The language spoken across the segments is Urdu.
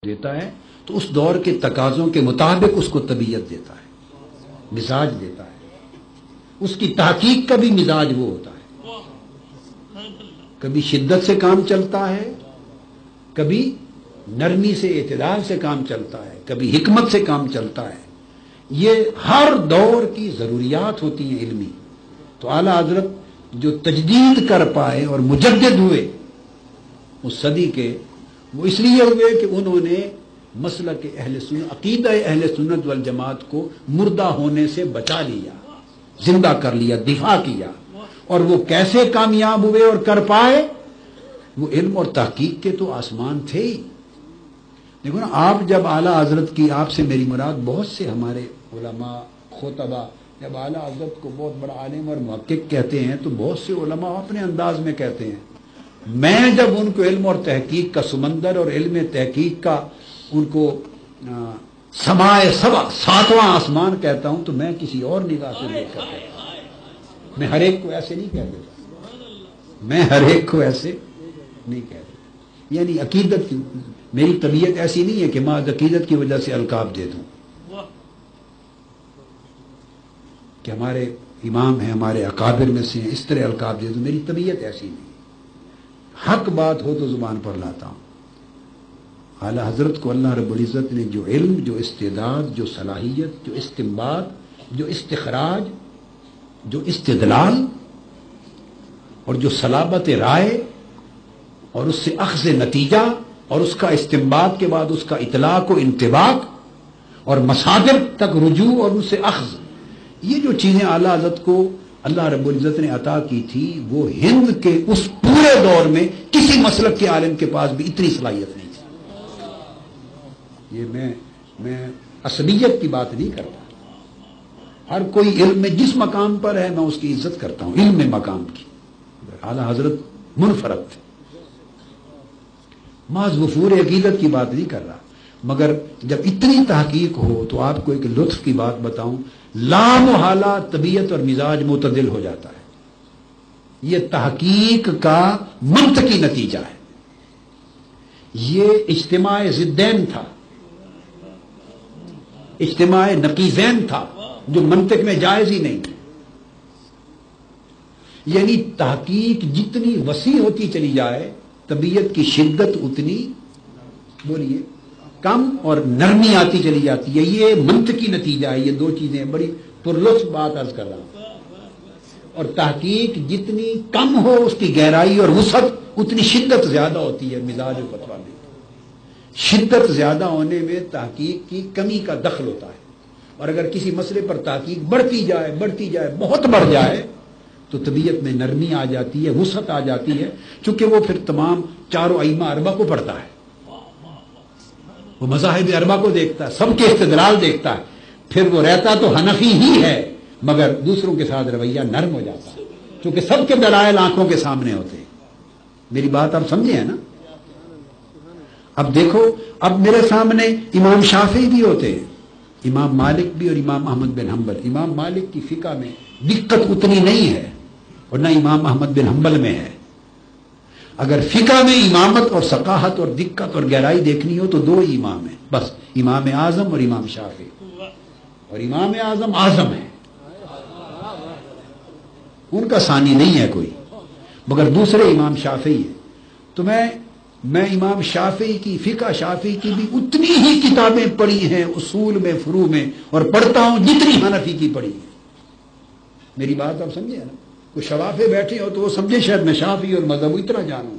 دیتا ہے تو اس دور کے تقاضوں کے مطابق اس کو طبیعت دیتا ہے، مزاج دیتا ہے. اس کی تحقیق کا بھی مزاج وہ ہوتا ہے. کبھی شدت سے کام چلتا ہے، کبھی نرمی سے اعتدال سے کام چلتا ہے، کبھی حکمت سے کام چلتا ہے. یہ ہر دور کی ضروریات ہوتی ہیں علمی. تو اعلیٰ حضرت جو تجدید کر پائے اور مجدد ہوئے اس صدی کے، وہ اس لیے ہوئے کہ انہوں نے مسلک اہل سنت، عقیدہ اہل سنت والجماعت کو مردہ ہونے سے بچا لیا، زندہ کر لیا، دفاع کیا. اور وہ کیسے کامیاب ہوئے اور کر پائے؟ وہ علم اور تحقیق کے تو آسمان تھے ہی. دیکھو نا، آپ جب اعلیٰ حضرت کی، آپ سے میری مراد بہت سے ہمارے علماء خطبہ جب اعلیٰ حضرت کو بہت بڑا عالم اور محقق کہتے ہیں تو بہت سے علماء اپنے انداز میں کہتے ہیں. میں جب ان کو علم اور تحقیق کا سمندر اور علم تحقیق کا ان کو سمائے سبع، ساتواں آسمان کہتا ہوں، تو میں کسی اور نگاہ سے دیکھ کر کہتا ہوں. میں ہر ایک کو ایسے نہیں کہہ دیتا، میں ہر ایک کو ایسے نہیں کہہ دیتا. یعنی عقیدت کی میری طبیعت ایسی نہیں ہے کہ میں عقیدت کی وجہ سے القاب دے دوں کہ ہمارے امام ہیں، ہمارے اکابر میں سے ہیں، اس طرح القاب دے دوں. میری طبیعت ایسی نہیں. حق بات ہو تو زبان پر لاتا ہوں. اعلیٰ حضرت کو اللہ رب العزت نے جو علم، جو استعداد، جو صلاحیت، جو استنباط، جو استخراج، جو استدلال اور جو صلابت رائے اور اس سے اخذ نتیجہ اور اس کا استنباط کے بعد اس کا اطلاق و انطباق اور مصادر تک رجوع اور ان سے اخذ، یہ جو چیزیں اعلیٰ حضرت کو اللہ رب العزت نے عطا کی تھی، وہ ہند کے اس پورے دور میں کسی مسلک کے عالم کے پاس بھی اتنی صلاحیت نہیں تھی. یہ میں عصبیت کی بات نہیں کرتا. ہر کوئی علم میں جس مقام پر ہے میں اس کی عزت کرتا ہوں، علم میں مقام کی. اعلیٰ حضرت منفرد تھے. محض وفور عقیدت کی بات نہیں کر رہا، مگر جب اتنی تحقیق ہو تو آپ کو ایک لطف کی بات بتاؤں، لامحالہ طبیعت اور مزاج معتدل ہو جاتا ہے. یہ تحقیق کا منطقی نتیجہ ہے. یہ اجتماع ضدین تھا، اجتماع نقیضین تھا، جو منطق میں جائز ہی نہیں. یعنی تحقیق جتنی وسیع ہوتی چلی جائے، طبیعت کی شدت اتنی بولیے کم اور نرمی آتی چلی جاتی ہے. یہ منطقی نتیجہ ہے. یہ دو چیزیں بڑی پرلطف بات عرض کر رہا ہوں. اور تحقیق جتنی کم ہو اس کی گہرائی اور وسعت اتنی شدت زیادہ ہوتی ہے. مزاج و فتویٰ میں شدت زیادہ ہونے میں تحقیق کی کمی کا دخل ہوتا ہے. اور اگر کسی مسئلے پر تحقیق بڑھتی جائے بہت بڑھ جائے تو طبیعت میں نرمی آ جاتی ہے، وسعت آ جاتی ہے. چونکہ وہ پھر تمام چاروں ائمہ اربعہ کو پڑھتا ہے، وہ مذاہب اربعہ کو دیکھتا ہے، سب کے استدلال دیکھتا ہے. پھر وہ رہتا تو حنفی ہی ہے، مگر دوسروں کے ساتھ رویہ نرم ہو جاتا ہے، کیونکہ سب کے دلائل آنکھوں کے سامنے ہوتے ہیں. میری بات آپ سمجھے ہیں نا؟ اب دیکھو، اب میرے سامنے امام شافعی بھی ہوتے ہیں، امام مالک بھی اور امام احمد بن حنبل. امام مالک کی فقہ میں دقت اتنی نہیں ہے اور نہ امام احمد بن حنبل میں ہے. اگر فقہ میں امامت اور ثقاہت اور دقت اور گہرائی دیکھنی ہو تو دو ہی امام ہیں بس، امام اعظم اور امام شافعی. اور امام اعظم اعظم ہے، ان کا ثانی نہیں ہے کوئی، مگر دوسرے امام شافعی ہیں. تو میں امام شافعی کی، فقہ شافعی کی بھی اتنی ہی کتابیں پڑھی ہیں اصول میں، فروع میں، اور پڑھتا ہوں جتنی حنفی کی پڑھی ہے. میری بات آپ سمجھے نا؟ کوئی شوافے بیٹھے ہو تو وہ سمجھے شاید میں شافعی اور مذہب اتنا جانوں.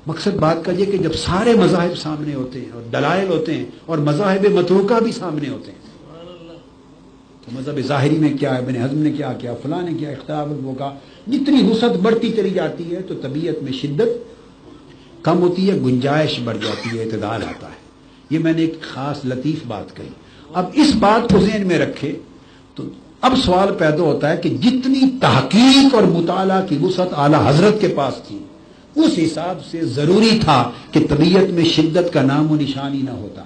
مقصد بات کا یہ کہ جب سارے مذاہب سامنے ہوتے ہیں اور دلائل ہوتے ہیں اور مذاہب متروکہ بھی سامنے ہوتے ہیں، تو مذہب ظاہری میں کیا ہے، ابن حزم نے کیا کیا، فلاں نے کیا، اختلاف وہ کا، جتنی وسعت بڑھتی چلی جاتی ہے تو طبیعت میں شدت کم ہوتی ہے، گنجائش بڑھ جاتی ہے، اعتدال آتا ہے. یہ میں نے ایک خاص لطیف بات کہی. اب اس بات کو ذہن میں رکھے تو اب سوال پیدا ہوتا ہے کہ جتنی تحقیق اور مطالعہ کی وسعت اعلیٰ حضرت کے پاس تھی، اس حساب سے ضروری تھا کہ طبیعت میں شدت کا نام و نشان ہی نہ ہوتا،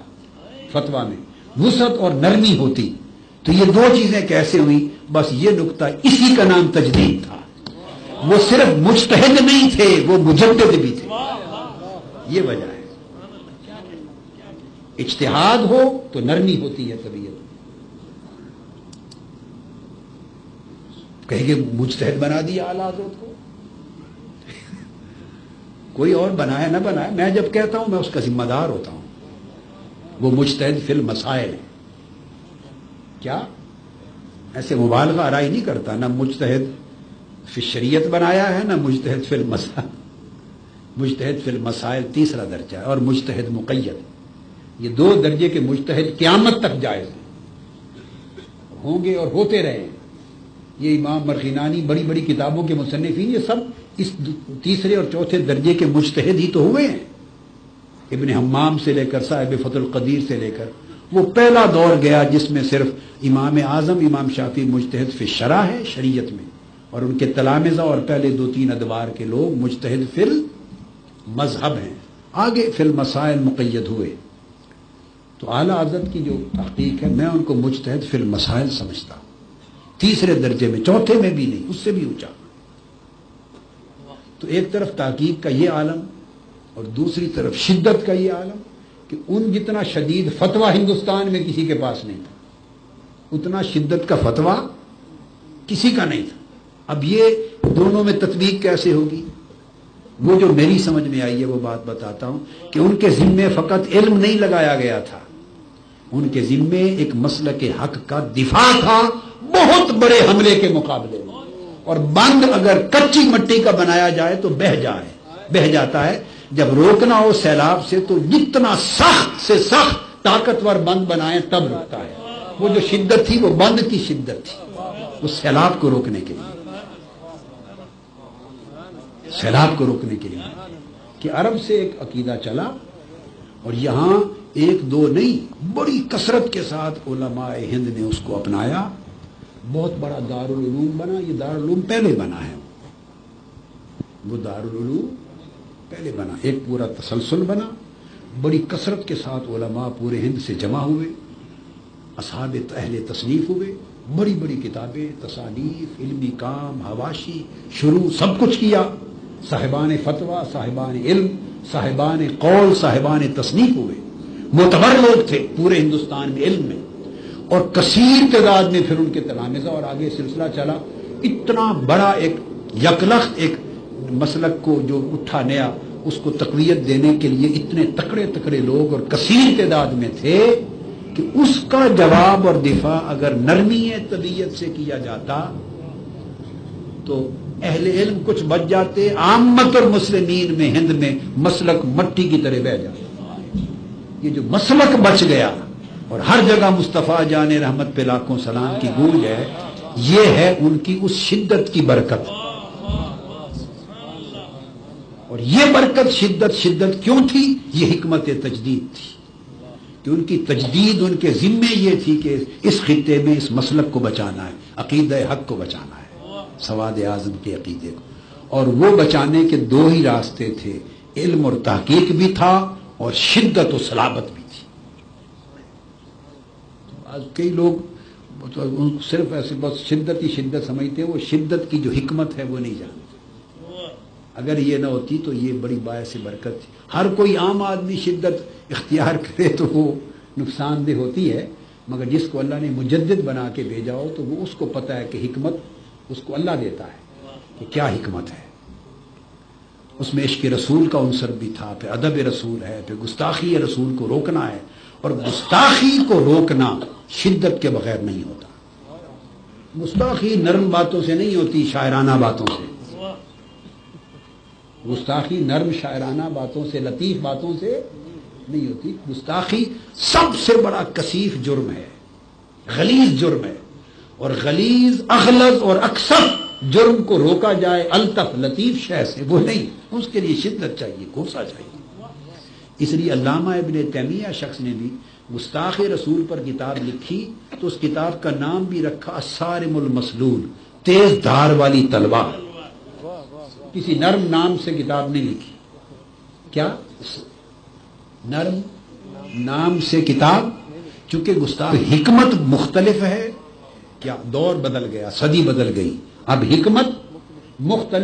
فتویٰ میں وسعت اور نرمی ہوتی. تو یہ دو چیزیں کیسے ہوئی؟ بس یہ نقطہ، اسی کا نام تجدید تھا. وہ صرف مجتہد نہیں تھے، وہ مجدد بھی تھے. یہ وجہ ہے. اجتہاد ہو تو نرمی ہوتی ہے طبیعت. کہیں گے مجتہد بنا دیا اعلیٰ حضرت کو. کوئی اور بنایا نہ بنایا، میں جب کہتا ہوں میں اس کا ذمہ دار ہوتا ہوں. وہ مجتہد فی المسائل ہے. کیا ایسے مبالغہ آرائی نہیں کرتا، نہ مجتہد فی شریعت بنایا ہے نہ مجتہد فی المسائل. مجتہد فی المسائل تیسرا درجہ ہے، اور مجتہد مقید. یہ دو درجے کے مجتہد قیامت تک جائز ہیں، ہوں گے اور ہوتے رہے ہیں. یہ امام مرغینانی بڑی بڑی کتابوں کے مصنفین یہ سب اس تیسرے اور چوتھے درجے کے مجتہد ہی تو ہوئے ہیں. ابن حمام سے لے کر صاحب فتح القدیر سے لے کر وہ پہلا دور گیا جس میں صرف امام اعظم امام شافعی مجتہد فی الشرع ہے شریعت میں، اور ان کے تلامذہ اور پہلے دو تین ادوار کے لوگ مجتہد فی المذہب ہیں. آگے فی المسائل مقید ہوئے. تو اعلیٰ حضرت کی جو تحقیق ہے میں ان کو مجتہد فی المسائل سمجھتا ہوں، تیسرے درجے میں، چوتھے میں بھی نہیں، اس سے بھی اونچا. تو ایک طرف تحقیق کا یہ عالم اور دوسری طرف شدت کا یہ عالم کہ ان جتنا شدید فتویٰ ہندوستان میں کسی کے پاس نہیں تھا، اتنا شدت کا فتویٰ کسی کا نہیں تھا. اب یہ دونوں میں تطبیق کیسے ہوگی؟ وہ جو میری سمجھ میں آئی ہے وہ بات بتاتا ہوں کہ ان کے ذمے فقط علم نہیں لگایا گیا تھا، ان کے ذمے ایک مسلک حق کا دفاع تھا بہت بڑے حملے کے مقابلے میں. اور بند اگر کچی مٹی کا بنایا جائے تو بہہ جاتا ہے. جب روکنا ہو سیلاب سے تو جتنا سخت سے سخت طاقتور بند بنائیں تب رکتا ہے. وہ جو شدت تھی وہ بند کی شدت تھی، وہ سیلاب کو روکنے کے لیے، سیلاب کو روکنے کے لیے. کہ عرب سے ایک عقیدہ چلا اور یہاں ایک دو نہیں بڑی کثرت کے ساتھ علماء ہند نے اس کو اپنایا. بہت بڑا دارالعلوم بنا. یہ دارالعلوم پہلے بنا ہے، وہ دارالعلوم پہلے بنا، ایک پورا تسلسل بنا. بڑی کثرت کے ساتھ علماء پورے ہند سے جمع ہوئے، اصحاب اہل تصنیف ہوئے، بڑی بڑی کتابیں، تصانیف، علمی کام، حواشی، شروع سب کچھ کیا. صاحبان فتویٰ، صاحبان علم، صاحبان قول، صاحبان تصنیف ہوئے. معتبر لوگ تھے پورے ہندوستان میں علم میں، اور کثیر تعداد میں پھر ان کے تلامذہ، اور آگے سلسلہ چلا. اتنا بڑا ایک یکلخت ایک مسلک کو جو اٹھا نیا، اس کو تقویت دینے کے لیے اتنے تکڑے تکڑے لوگ اور کثیر تعداد میں تھے کہ اس کا جواب اور دفاع اگر نرمی طبیعت سے کیا جاتا تو اہل علم کچھ بچ جاتے، عامت اور مسلمین میں ہند میں مسلک مٹی کی طرح بہہ جاتا. یہ جو مسلک بچ گیا اور ہر جگہ مصطفیٰ جان رحمت پہ لاکھوں سلام کی گونج ہے، یہ ہے ان کی اس شدت کی برکت. اور یہ برکت شدت کیوں تھی؟ یہ حکمت تجدید تھی کہ ان کی تجدید ان کے ذمے یہ تھی کہ اس خطے میں اس مسلک کو بچانا ہے، عقیدہ حق کو بچانا ہے، سواد اعظم کے عقیدے کو. اور وہ بچانے کے دو ہی راستے تھے، علم اور تحقیق بھی تھا اور شدت و صلابت بھی تھی. آج کئی لوگ صرف ایسے بس شدت ہی شدت سمجھتے ہیں، وہ شدت کی جو حکمت ہے وہ نہیں جانتے. اگر یہ نہ ہوتی تو یہ بڑی باعث برکت تھی. ہر کوئی عام آدمی شدت اختیار کرے تو وہ نقصان دہ ہوتی ہے، مگر جس کو اللہ نے مجدد بنا کے بھیجا ہو تو وہ اس کو پتہ ہے کہ حکمت اس کو اللہ دیتا ہے کہ کیا حکمت ہے. اس میں عشق رسول کا عنصر بھی تھا، پھر ادب رسول ہے، پھر گستاخی رسول کو روکنا ہے. اور گستاخی کو روکنا شدت کے بغیر نہیں ہوتا. گستاخی نرم باتوں سے نہیں ہوتی، شاعرانہ باتوں سے. گستاخی نرم شاعرانہ باتوں سے، لطیف باتوں سے نہیں ہوتی. گستاخی سب سے بڑا کثیف جرم ہے، غلیظ جرم ہے. اور غلیظ، اغلظ اور اکثر جرم کو روکا جائے الطف لطیف شے سے، وہ نہیں. اس کے لیے شدت چاہیے، غصہ چاہیے. اس لیے علامہ ابن تیمیہ شخص نے بھی گستاخ رسول پر کتاب لکھی تو اس کتاب کا نام بھی رکھا الصارم المسلول، تیز دھار والی تلوار. کسی نرم نام سے کتاب نہیں لکھی. کیا نرم نام سے کتاب؟ چونکہ گستاخ حکمت مختلف ہے. کیا دور بدل گیا، صدی بدل گئی، اب حکمت مختلف